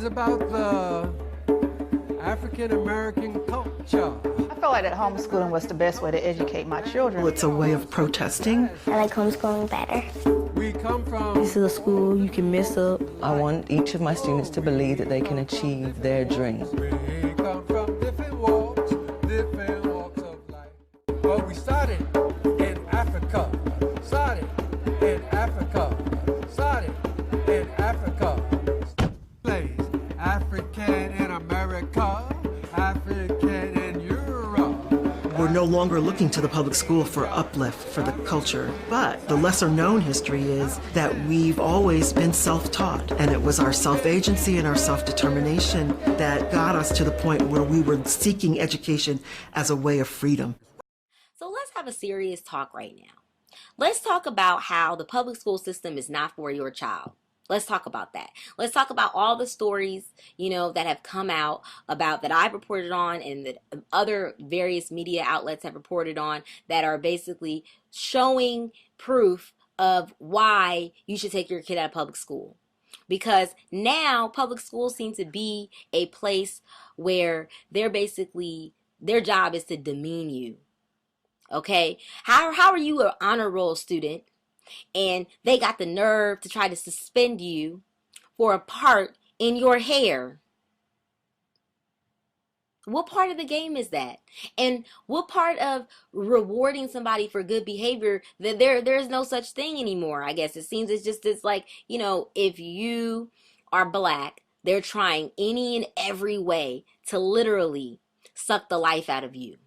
is about the African American culture. I felt like that homeschooling was the best way to educate my children. Well, it's a way of protesting. I like homeschooling better. We come from... This is a school you can mess up. I want each of my students to believe that they can achieve their dream. We come from different walks of life. But we started in Africa. Started in Africa. Started in Africa. Place African in America. African in Europe. We're no longer looking to the public school for uplift for the culture, but the lesser known history is that we've always been self-taught, and it was our self-agency and our self-determination that got us to the point where we were seeking education as a way of freedom. So let's have a serious talk right now. Let's talk about how the public school system is not for your child. Let's talk about that. Let's talk about all the stories, that have come out about that I've reported on and that other various media outlets have reported on that are basically showing proof of why you should take your kid out of public school. Because now public schools seem to be a place where their job is to demean you. Okay? How are you an honor roll student and they got the nerve to try to suspend you for a part in your hair? What part of the game is that? And what part of rewarding somebody for good behavior that there's no such thing anymore? I guess it seems it's like, if you are black, they're trying any and every way to literally suck the life out of you.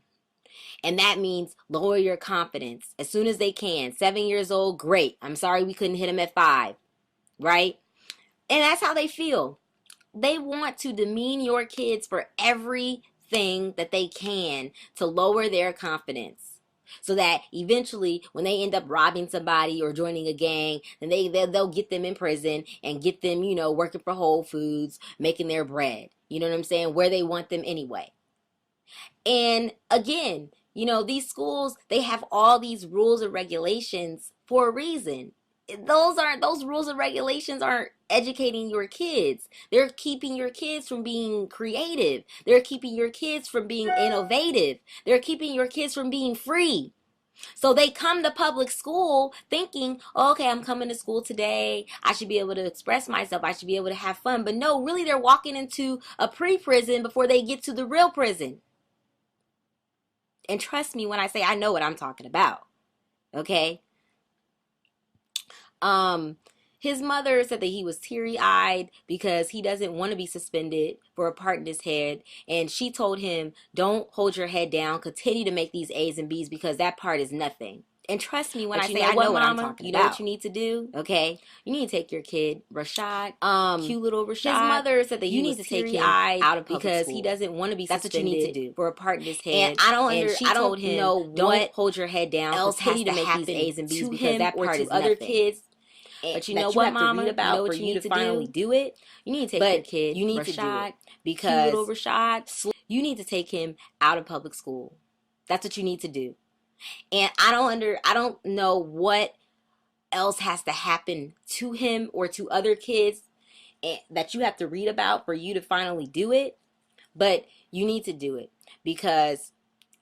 And that means lower your confidence as soon as they can. 7 years old, great. I'm sorry we couldn't hit him at 5, right? And that's how they feel. They want to demean your kids for everything that they can to lower their confidence. So that eventually when they end up robbing somebody or joining a gang, then they'll get them in prison and get them, working for Whole Foods, making their bread. You know what I'm saying? Where they want them anyway. And again, these schools, they have all these rules and regulations for a reason. Those rules and regulations aren't educating your kids. They're keeping your kids from being creative. They're keeping your kids from being innovative. They're keeping your kids from being free. So they come to public school thinking, okay, I'm coming to school today. I should be able to express myself. I should be able to have fun. But no, really, they're walking into a pre-prison before they get to the real prison. And trust me when I say I know what I'm talking about. Okay? His mother said that he was teary-eyed because he doesn't want to be suspended for a part in his head. And she told him, don't hold your head down. Continue to make these A's and B's because that part is nothing. And trust me when I say I know what I'm talking about. You know what you need to do? Okay? You need to take your kid, Rashad, cute little Rashad. His mother said that you need to take him out of public because school. He doesn't want to be suspended. That's what you need to do for a part in his head. And I told him, don't hold your head down. Else has to make these A's and B's because that part is other kids. But you know what, Mama? You know what you need to finally do it. You need to take your kid. You need to do it because cute little Rashad. You need to take him out of public school. That's what you need to do. And I don't know what else has to happen to him or to other kids that you have to read about for you to finally do it. But you need to do it because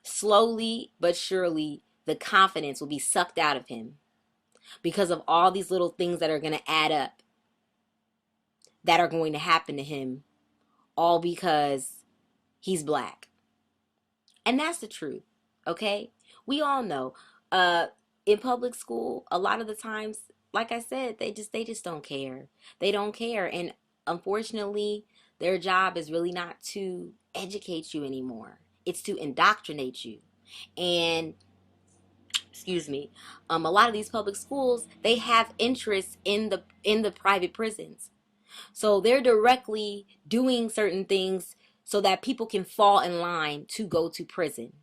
slowly but surely the confidence will be sucked out of him because of all these little things that are going to add up that are going to happen to him, all because he's black. And that's the truth, okay? We all know in public school, a lot of the times, like I said, they just don't care. They don't care. And unfortunately, their job is really not to educate you anymore. It's to indoctrinate you. And a lot of these public schools, they have interests in the private prisons. So they're directly doing certain things so that people can fall in line to go to prison.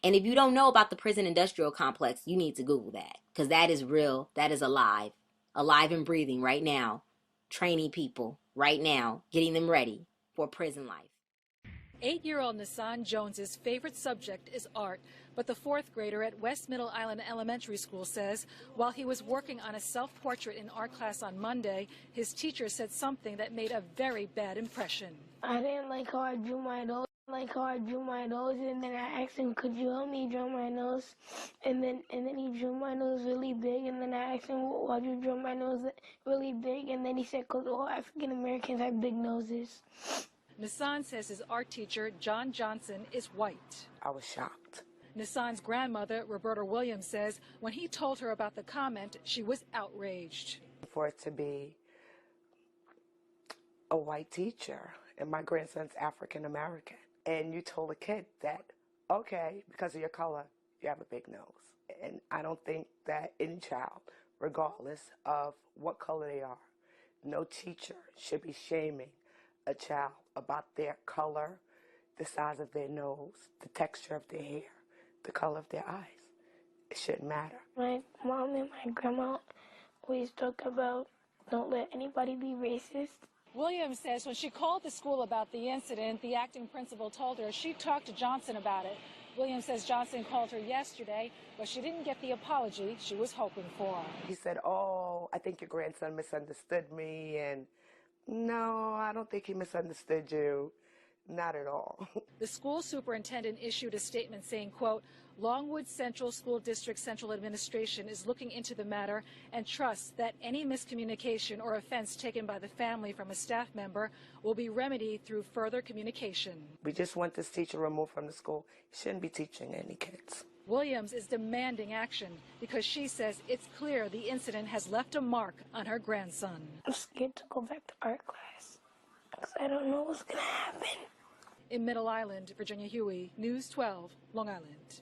And if you don't know about the prison industrial complex, you need to Google that because that is real. That is alive and breathing right now, training people right now, getting them ready for prison life. 8-year-old Nissan Jones's favorite subject is art, but the fourth grader at West Middle Island Elementary School says while he was working on a self-portrait in art class on Monday, his teacher said something that made a very bad impression. I didn't like how I drew my nose. And then I asked him, could you help me draw my nose? And then he drew my nose really big, and then I asked him, why'd you draw my nose really big? And then he said, because all African Americans have big noses. Nissan says his art teacher, John Johnson, is white. I was shocked. Nissan's grandmother, Roberta Williams, says when he told her about the comment, she was outraged. For it to be a white teacher, and my grandson's African American, and you told a kid that, okay, because of your color, you have a big nose. And I don't think that any child, regardless of what color they are, no teacher should be shaming a child about their color, the size of their nose, the texture of their hair, the color of their eyes. It shouldn't matter. My mom and my grandma always talk about don't let anybody be racist. Williams says when she called the school about the incident, the acting principal told her she talked to Johnson about it. Williams says Johnson called her yesterday, but she didn't get the apology she was hoping for. He said, oh, I think your grandson misunderstood me, and no, I don't think he misunderstood you. Not at all. The school superintendent issued a statement saying, quote, Longwood Central School District Central Administration is looking into the matter and trusts that any miscommunication or offense taken by the family from a staff member will be remedied through further communication. We just want this teacher removed from the school. He shouldn't be teaching any kids. Williams is demanding action because she says it's clear the incident has left a mark on her grandson. I'm scared to go back to art class because I don't know what's going to happen. In Middle Island, Virginia Huey, News 12, Long Island.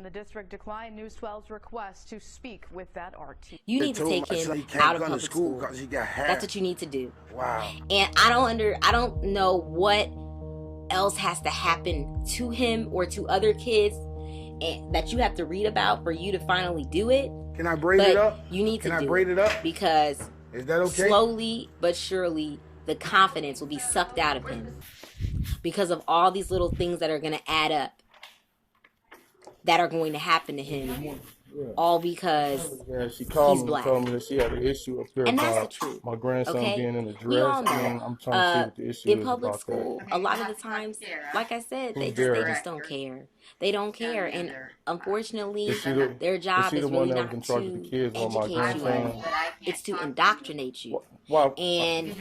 The district declined News 12's request to speak with that art teacher. You need to take him out of public school. He got hair. That's what you need to do. Wow. And I don't know what else has to happen to him or to other kids that you have to read about for you to finally do it. Can I braid it up? You need to Can I braid it up? Because is that okay? Slowly but surely the confidence will be sucked out of him because of all these little things that are going to add up, that are going to happen to him, all because she called he's me black. And told me that she had an issue up there and that's the about truth. My grandson Okay? being in a dress. We all know. And I'm trying to see what the issue in is public about school, that. a lot of the times, like I said, they just don't care. They don't care, and unfortunately, their job is really not to educate you. It's to indoctrinate you. And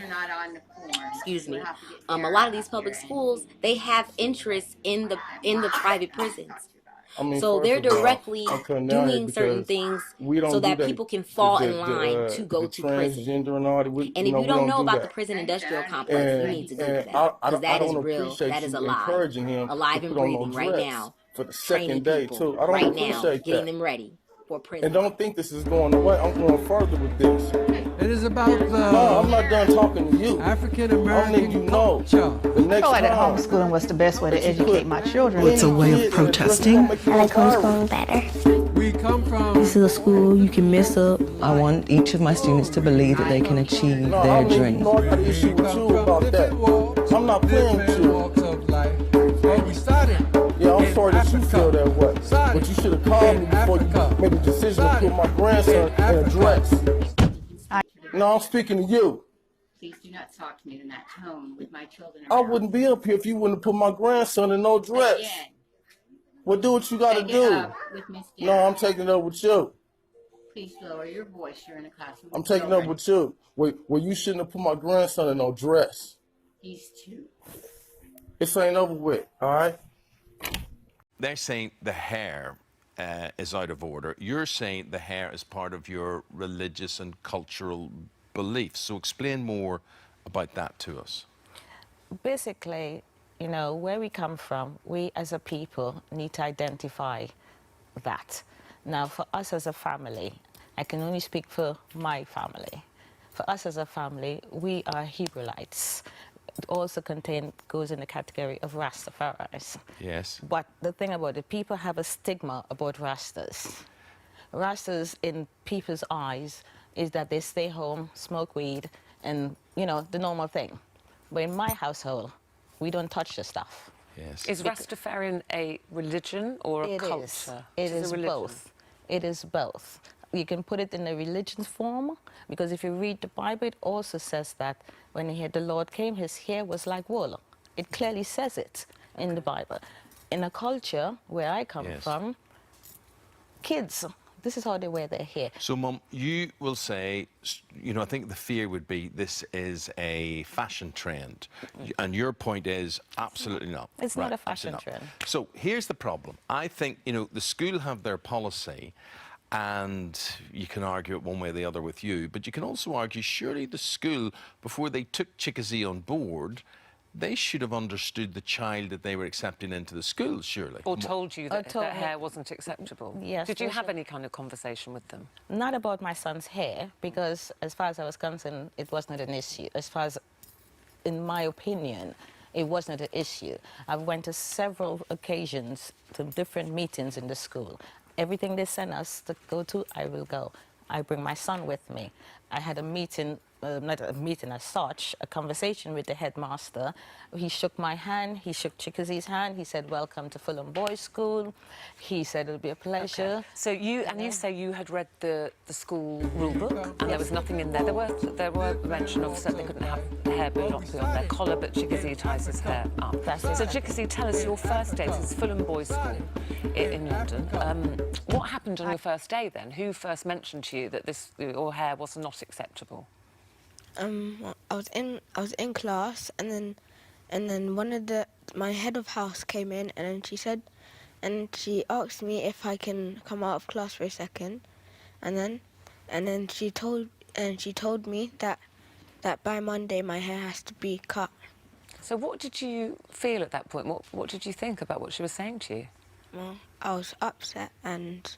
excuse me, a lot of these public schools, they have interest in the private prisons. I mean, so they're directly doing certain things so that people can fall in line to go to prison. And if you don't know about the prison industrial complex, you need to go to that. Because that is real. That is alive and breathing right now. For the second day, too. I don't right appreciate now, that. getting them ready for prison. And don't think this is going away. I'm going further with this. It is about the... No, I'm not done talking to you. African American culture. The next I feel like that time, homeschooling was the best way to educate my children. It's a way of protesting. I like homeschooling better. We come from... This is a school you can mess up. I want each of my students to believe that they can achieve their dreams. I got an issue with you about that. I'm not playing with you. Walks of life. But we started. Yeah, I'm sorry that you feel that way. But you should have called me before you made the decision to put my grandson in a dress. No, I'm speaking to you. Please do not talk to me in that tone with my children I around. wouldn't be up here if you wouldn't have put my grandson in no dress. Again, Well, do what you got to take it do. up with Miss No, Darren. I'm taking it up with you. Please lower your voice. You're in a classroom. I'm with taking it up children. with you. Well, you shouldn't have put my grandson in no dress. He's two. This ain't over with, all right? They're saying the hair is out of order. You're saying the hair is part of your religious and cultural beliefs. So explain more about that to us. Basically, you know, where we come from, we as a people need to identify that. Now, for us as a family, I can only speak for my family. For us as a family, we are Hebrewites. It also goes in the category of Rastafaris. Yes. But the thing about it, people have a stigma about Rastas. Rastas, in people's eyes, is that they stay home, smoke weed, and, you know, the normal thing. But in my household, We don't touch the stuff. Yes. Is Rastafarian a religion or a culture? It It is a religion. both. It is both. You can put it in a religion form, because if you read the Bible, it also says that when the Lord came, his hair was like wool. It clearly says it in the Bible. In a culture where I come from, kids, this is how they wear their hair. So, Mum, you will say, you know, I think the fear would be this is a fashion trend. And your point is absolutely not. It's not a fashion trend. So here's the problem. I think, you know, the school have their policy, and you can argue it one way or the other with you, but you can also argue surely the school, before they took Chickasee on board, they should have understood the child that they were accepting into the school, surely. Or told you that their hair wasn't acceptable. Yes. Did you have any kind of conversation with them? Not about my son's hair, because as far as I was concerned, it was not an issue. As far as, in my opinion, it wasn't an issue. I went to several occasions to different meetings in the school. Everything they send us to go to, I will go. I bring my son with me. I had a meeting, not a meeting as such, a conversation with the headmaster. He shook my hand, he shook Chickasee's hand, he said, welcome to Fulham Boys School. He said it'll be a pleasure. Okay. So you say you had read the school rule book and there was nothing in there. There were mention of that they couldn't have hair beyond their collar, but Chickasee ties his hair up. So Chickasee, tell us your first day. This is Fulham Boys School in London. What happened on your first day then? Who first mentioned to you that your hair was not acceptable? I was in class, and then my head of house came in, and she asked me if I can come out of class for a second, and then she told me that by Monday my hair has to be cut. So what did you feel at that point? What did you think about what she was saying to you? Well, I was upset and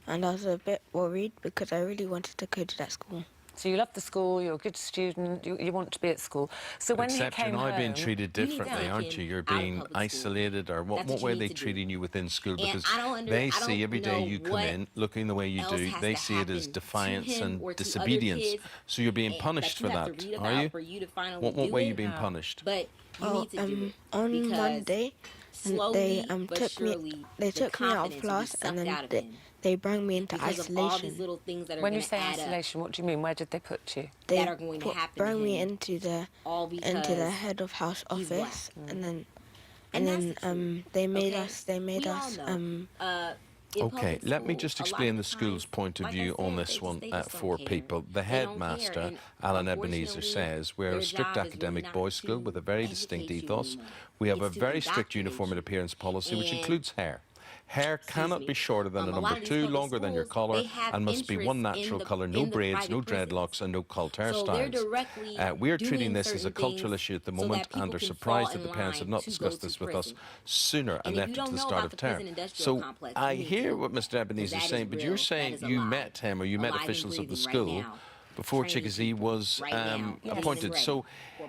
I was a bit worried because I really wanted to go to that school. So you love the school, you're a good student, you want to be at school. So when Except he came you're now home, being treated differently, aren't you? You're being isolated, or what way are they treating you within school? Because they see every day you come in looking the way you do, they see it as defiance and disobedience. So you're being punished for that, are you? What way are you being punished? But on Monday, they took me out of class, and then they brought me into isolation. When you say isolation, what do you mean? Where did they put you? They brought me into the head of house office, and then they made us. Okay, let me just explain the school's point of view on this one for people. The headmaster, Alan Ebenezer, says we're a strict academic boys' school with a very distinct ethos. We have a very strict uniform and appearance policy, which includes hair. Hair cannot be shorter than a number 2, longer than your collar, and must be one natural colour, no braids, no dreadlocks, and no cult hairstyles. We are treating this as a cultural issue at the moment and are surprised that the parents have not discussed this with us sooner and left it to the start of term. So I hear what Mr. Ebenezer is saying, but you're saying you met him or you met officials of the school before Chickasee was appointed. So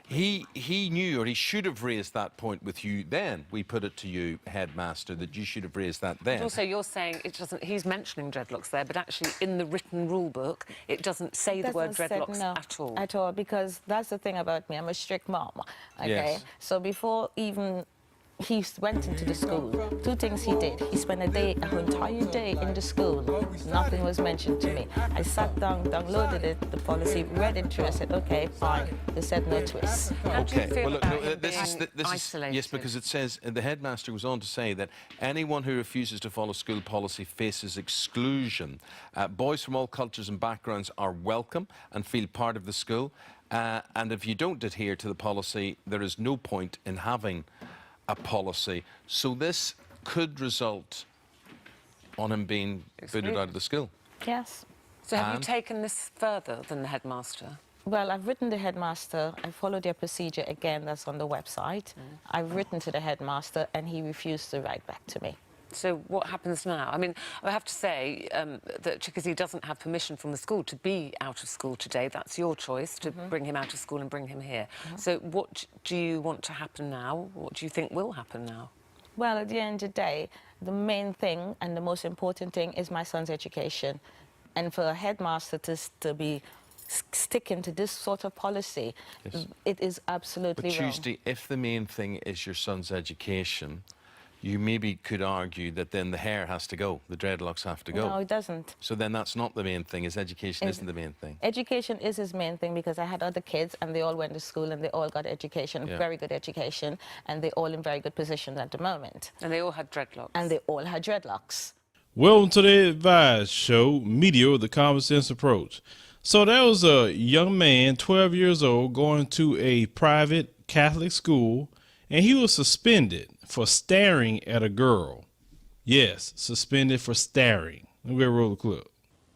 he knew, or he should have raised that point with you then. We put it to you, headmaster, that you should have raised that then. But also, you're saying it doesn't. He's mentioning dreadlocks there, but actually, in the written rule book, it doesn't say the word dreadlocks at all. At all, because that's the thing about me. I'm a strict mom. Okay, yes. So before even he went into the school, 2 things he did. He spent an entire day in the school. Nothing was mentioned to me. I sat down, downloaded it, the policy, read it through. I said, okay, fine. They said no twists. Okay. Well, look, no, this is yes, because it says the headmaster was on to say that anyone who refuses to follow school policy faces exclusion. Boys from all cultures and backgrounds are welcome and feel part of the school. And if you don't adhere to the policy, there is no point in having a policy. So this could result on him being booted out of the school. Yes. So have you taken this further than the headmaster? Well, I've written the headmaster. I followed their procedure again. That's on the website. I've written to the headmaster, and he refused to write back to me. So what happens now? I mean, I have to say that Chickasee doesn't have permission from the school to be out of school today. That's your choice, to bring him out of school and bring him here. So what do you want to happen now? What do you think will happen now? Well, at the end of the day, the main thing and the most important thing is my son's education. And for a headmaster to be sticking to this sort of policy, Yes. it is absolutely But wrong. Tuesday, if the main thing is your son's education, you maybe could argue that then the hair has to go, the dreadlocks have to go. No, it doesn't. So then that's not the main thing, his education isn't the main thing. Education is his main thing, because I had other kids and they all went to school and they all got education, Yeah. very good education, and they're all in very good positions at the moment. And they all had dreadlocks. And they all had dreadlocks. Welcome to the Advice Show, media with a common sense approach. So there was a young man, 12 years old, going to a private Catholic school, and he was suspended for staring at a girl. Yes, suspended for staring. Let me roll the clip.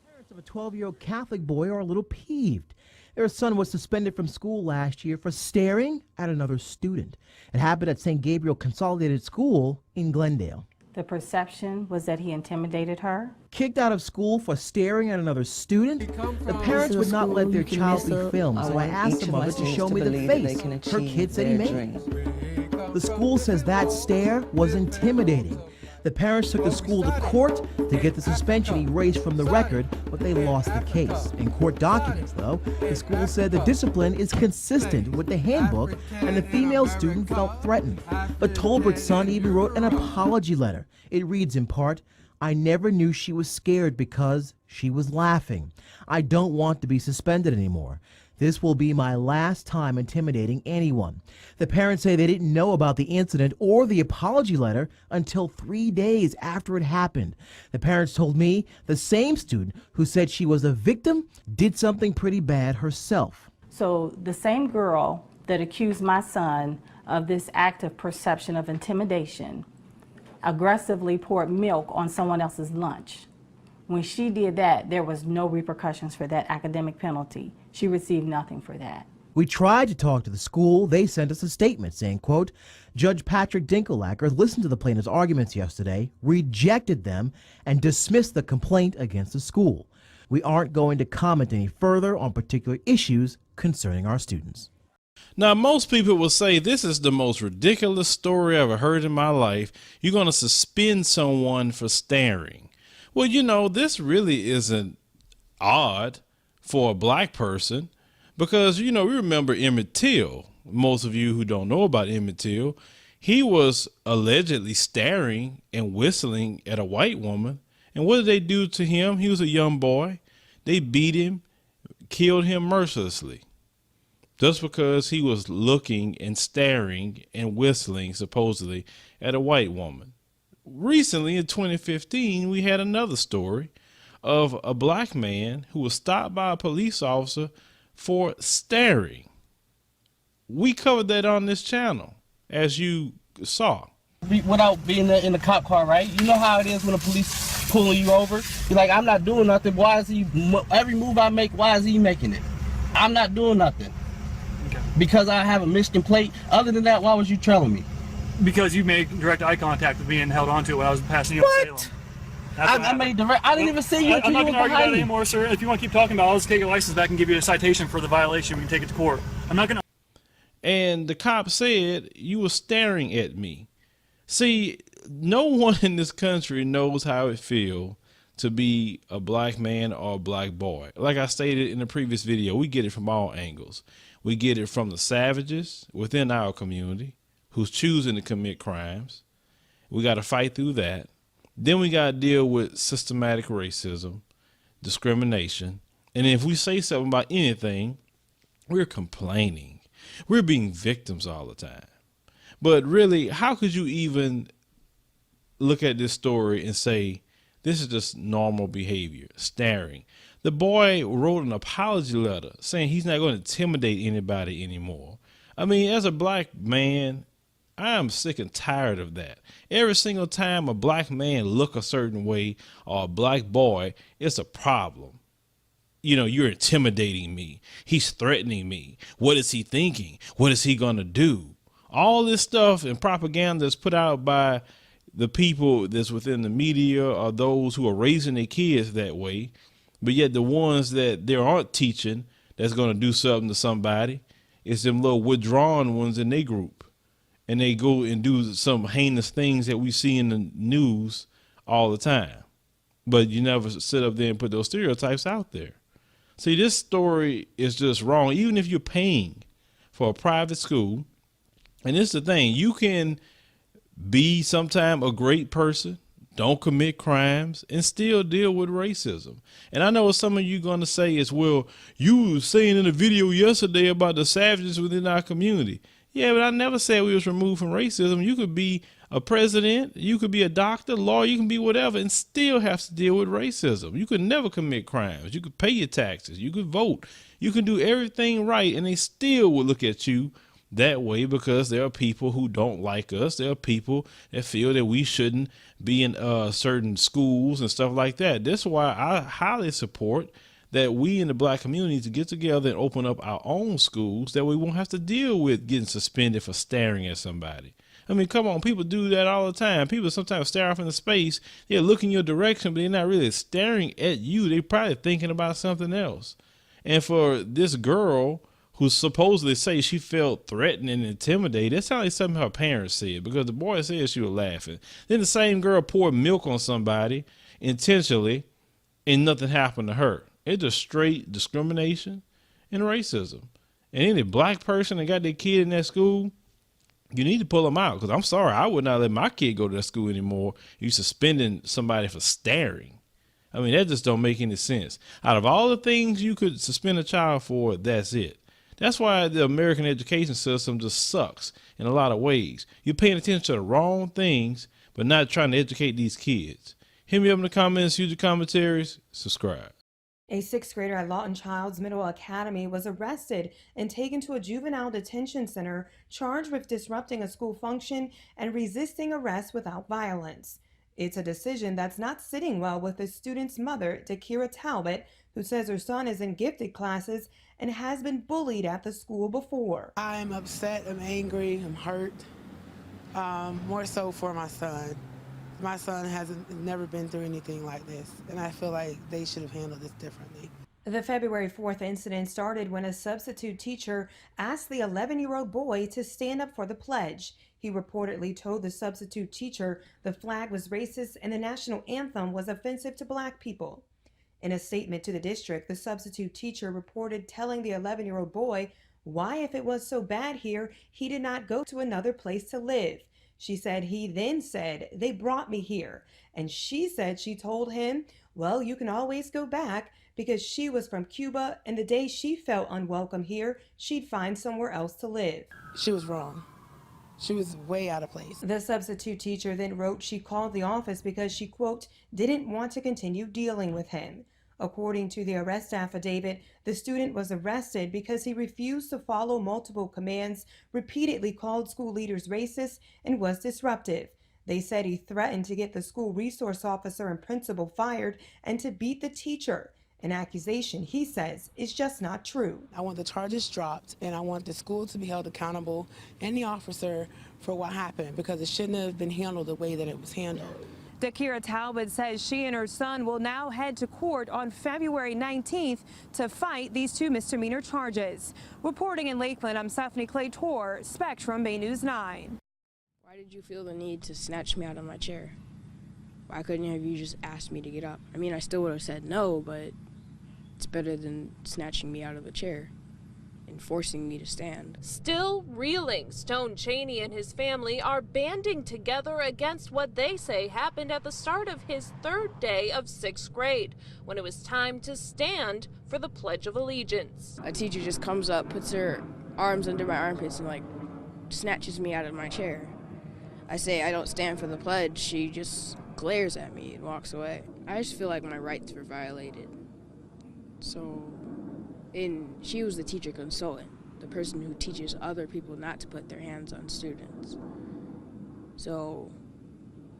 Parents of a 12-year-old Catholic boy are a little peeved. Their son was suspended from school last year for staring at another student. It happened at St. Gabriel Consolidated School in Glendale. The perception was that he intimidated her. Kicked out of school for staring at another student, the parents would not let their child be filmed, so I asked the mother to show me the face her kid said he made. The school says that stare was intimidating. The parents took the school to court to get the suspension erased from the record, but they lost the case. In court documents, though, the school said the discipline is consistent with the handbook and the female student felt threatened. But Tolbert's son even wrote an apology letter. It reads in part, "I never knew she was scared because she was laughing. I don't want to be suspended anymore. This will be my last time intimidating anyone." The parents say they didn't know about the incident or the apology letter until 3 days after it happened. The parents told me the same student who said she was a victim did something pretty bad herself. So the same girl that accused my son of this act of perception of intimidation aggressively poured milk on someone else's lunch. When she did that, there was no repercussions for that academic penalty. She received nothing for that. We tried to talk to the school. They sent us a statement saying, quote, Judge Patrick Dinkelacker listened to the plaintiff's arguments yesterday, rejected them, and dismissed the complaint against the school. We aren't going to comment any further on particular issues concerning our students. Now, most people will say this is the most ridiculous story I've ever heard in my life. You're going to suspend someone for staring. Well, you know, this really isn't odd for a black person because, you know, we remember Emmett Till. Most of you who don't know about Emmett Till, he was allegedly staring and whistling at a white woman. And what did they do to him? He was a young boy. They beat him, killed him mercilessly just because he was looking and staring and whistling supposedly at a white woman. Recently, in 2015, we had another story of a black man who was stopped by a police officer for staring. We covered that on this channel, as you saw. Without being in the cop car, right? You know how it is when the police pulling you over? You're like, I'm not doing nothing. Why is he, every move I make, why is he making it? I'm not doing nothing. Okay. Because I have a Michigan plate. Other than that, why was you trailing me? Because you made direct eye contact with me and held on to it when I was passing you on Salem. I made direct. I didn't even see you I'm until not you going were to argue about behind it me. anymore, sir. If you want to keep talking about it, I'll just take your license back and give you a citation for the violation. We can take it to court. I'm not going to. And the cop said, you were staring at me. See, no one in this country knows how it feels to be a black man or a black boy. Like I stated in the previous video, we get it from all angles. We get it from the savages within our community who's choosing to commit crimes. We got to fight through that. Then we got to deal with systematic racism, discrimination. And if we say something about anything, we're complaining. We're being victims all the time. But really, how could you even look at this story and say, this is just normal behavior, staring? The boy wrote an apology letter saying he's not going to intimidate anybody anymore. I mean, as a black man, I am sick and tired of that. Every single time a black man look a certain way or a black boy, it's a problem. You know, you're intimidating me. He's threatening me. What is he thinking? What is he going to do? All this stuff and propaganda is put out by the people that's within the media or those who are raising their kids that way. But yet the ones that they aren't teaching that's going to do something to somebody, it's them little withdrawn ones in their group. And they go and do some heinous things that we see in the news all the time. But you never sit up there and put those stereotypes out there. See, this story is just wrong. Even if you're paying for a private school, and this is the thing, you can be sometime a great person, don't commit crimes, and still deal with racism. And I know what some of you going to say is, well, you were saying in a video yesterday about the savages within our community. Yeah, but I never said we was removed from racism. You could be a president, you could be a doctor, lawyer, you can be whatever, and still have to deal with racism. You could never commit crimes. You could pay your taxes. You could vote. You can do everything right, and they still would look at you that way because there are people who don't like us. There are people that feel that we shouldn't be in certain schools and stuff like that. That's why I highly support that we in the black community to get together and open up our own schools that we won't have to deal with getting suspended for staring at somebody. I mean, come on, people do that all the time. People sometimes stare off into space. They're looking your direction, but they're not really staring at you. They're probably thinking about something else. And for this girl who supposedly say she felt threatened and intimidated, that sounds like something her parents said, because the boy said she was laughing. Then the same girl poured milk on somebody intentionally and nothing happened to her. It's just straight discrimination and racism. And any black person that got their kid in that school, you need to pull them out, because I'm sorry, I would not let my kid go to that school anymore. You suspending somebody for staring. I mean, that just don't make any sense. Out of all the things you could suspend a child for, that's it. That's why the American education system just sucks in a lot of ways. You're paying attention to the wrong things, but not trying to educate these kids. Hit me up in the comments, use your commentaries, subscribe. A 6th grader at Lawton Childs Middle Academy was arrested and taken to a juvenile detention center, charged with disrupting a school function and resisting arrest without violence. It's a decision that's not sitting well with the student's mother, Dakira Talbot, who says her son is in gifted classes and has been bullied at the school before. I'm upset, I'm angry, I'm hurt, more so for my son. My son hasn't never been through anything like this, and I feel like they should have handled this differently. The February 4th incident started when a substitute teacher asked the 11-year-old boy to stand up for the pledge. He reportedly told the substitute teacher the flag was racist and the national anthem was offensive to black people. In a statement to the district, the substitute teacher reported telling the 11-year-old boy why, if it was so bad here, he did not go to another place to live. She said he then said, "They brought me here." And she said she told him, well, you can always go back, because she was from Cuba and the day she felt unwelcome here, she'd find somewhere else to live. She was wrong. She was way out of place. The substitute teacher then wrote she called the office because she, quote, didn't want to continue dealing with him. According to the arrest affidavit, the student was arrested because he refused to follow multiple commands, repeatedly called school leaders racist, and was disruptive. They said he threatened to get the school resource officer and principal fired and to beat the teacher, an accusation he says is just not true. I want the charges dropped, and I want the school to be held accountable and the officer for what happened, because it shouldn't have been handled the way that it was handled. Dakira Talbot says she and her son will now head to court on February 19th to fight these 2 misdemeanor charges. Reporting in Lakeland, I'm Stephanie Clay-Tor, Spectrum Bay News 9. Why did you feel the need to snatch me out of my chair? Why couldn't have you just asked me to get up? I mean, I still would have said no, but it's better than snatching me out of the chair and forcing me to stand. Still reeling, Stone Chaney and his family are banding together against what they say happened at the start of his 3rd day of 6th grade, when it was time to stand for the Pledge of Allegiance. A teacher just comes up, puts her arms under my armpits and snatches me out of my chair. I say I don't stand for the pledge. She just glares at me and walks away. I just feel like my rights were violated. And she was the teacher consultant, the person who teaches other people not to put their hands on students. So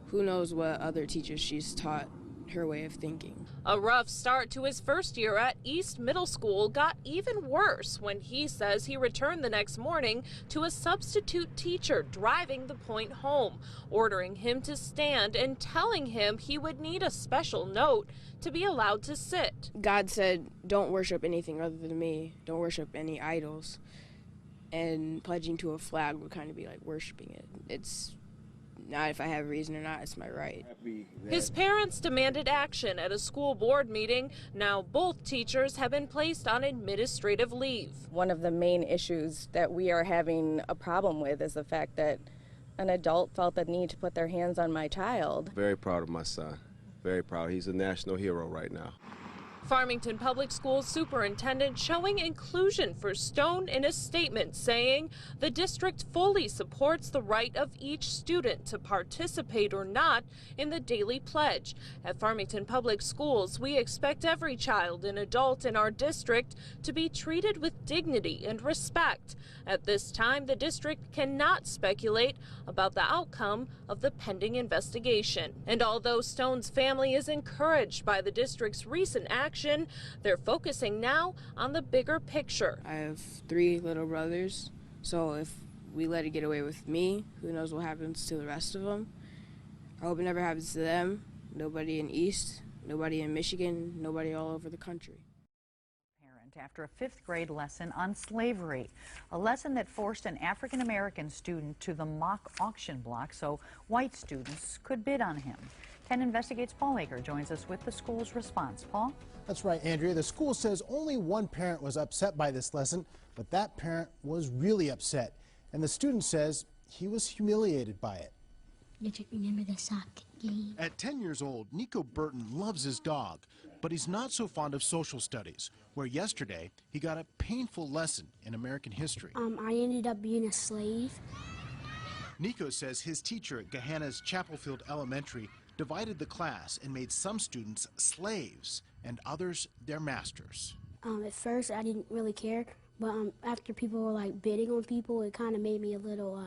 who knows what other teachers she's taught her way of thinking. A rough start to his first year at East Middle School got even worse when he says he returned the next morning to a substitute teacher driving the point home, ordering him to stand and telling him he would need a special note to be allowed to sit. God said, don't worship anything other than me. Don't worship any idols. And pledging to a flag would kind of be like worshiping it. It's Not if I have a reason or not, it's my right. His parents demanded action at a school board meeting. Now both teachers have been placed on administrative leave. One of the main issues that we are having a problem with is the fact that an adult felt the need to put their hands on my child. Very proud of my son. Very proud. He's a national hero right now. Farmington Public Schools superintendent showing inclusion for Stone in a statement saying the district fully supports the right of each student to participate or not in the daily pledge. At Farmington Public Schools, we expect every child and adult in our district to be treated with dignity and respect. At this time, the district cannot speculate about the outcome of the pending investigation. And although Stone's family is encouraged by the district's recent action, they're focusing now on the bigger picture. I have 3 little brothers, so if we let it get away with me, who knows what happens to the rest of them. I hope it never happens to them. Nobody in East, nobody in Michigan, nobody all over the country. After a 5th grade lesson on slavery, a lesson that forced an African-American student to the mock auction block so white students could bid on him. 10 Investigates' Paul Aker joins us with the school's response. Paul? That's right, Andrea. The school says only one parent was upset by this lesson, but that parent was really upset. And the student says he was humiliated by it. Did you remember the soccer game? At 10 years old, Nico Burton loves his dog, but he's not so fond of social studies, where yesterday he got a painful lesson in American history. I ended up being a slave. Nico says his teacher at Gahanna's Chapelfield Elementary divided the class and made some students slaves and others their masters. At first, I didn't really care, but after people were like bidding on people, it kind of made me a little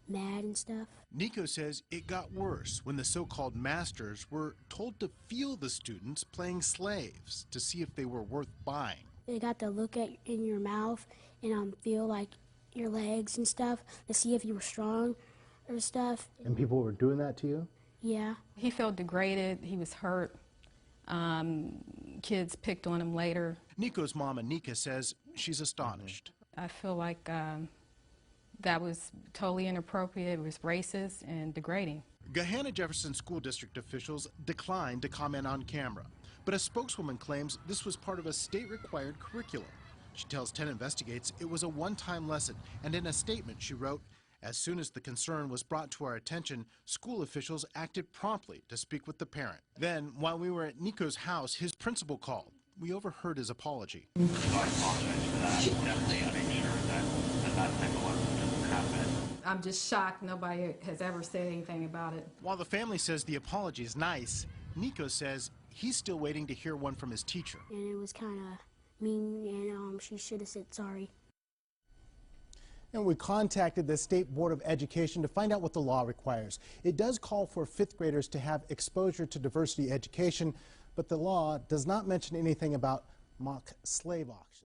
mad and stuff. Nico says it got worse when the so-called masters were told to feel the students playing slaves to see if they were worth buying. They got to look at in your mouth and feel like your legs and stuff to see if you were strong or stuff. And people were doing that to you? Yeah. He felt degraded. He was hurt. Kids picked on him later. Nico's mom, Anika, says she's astonished. I feel like that was totally inappropriate. It was racist and degrading. Gahanna Jefferson School District officials declined to comment on camera, but a spokeswoman claims this was part of a state-required curriculum. She tells 10 Investigates it was a one-time lesson, and in a statement she wrote, "As soon as the concern was brought to our attention, school officials acted promptly to speak with the parent. Then, while we were at Nico's house, his principal called. We overheard his apology." I apologize for that. Definitely, I make sure that type of lesson doesn't happen. I'm just shocked nobody has ever said anything about it. While the family says the apology is nice, Nico says he's still waiting to hear one from his teacher. And it was kind of mean, and she should have said sorry. And we contacted the State Board of Education to find out what the law requires. It does call for 5th graders to have exposure to diversity education, but the law does not mention anything about mock slave auctions.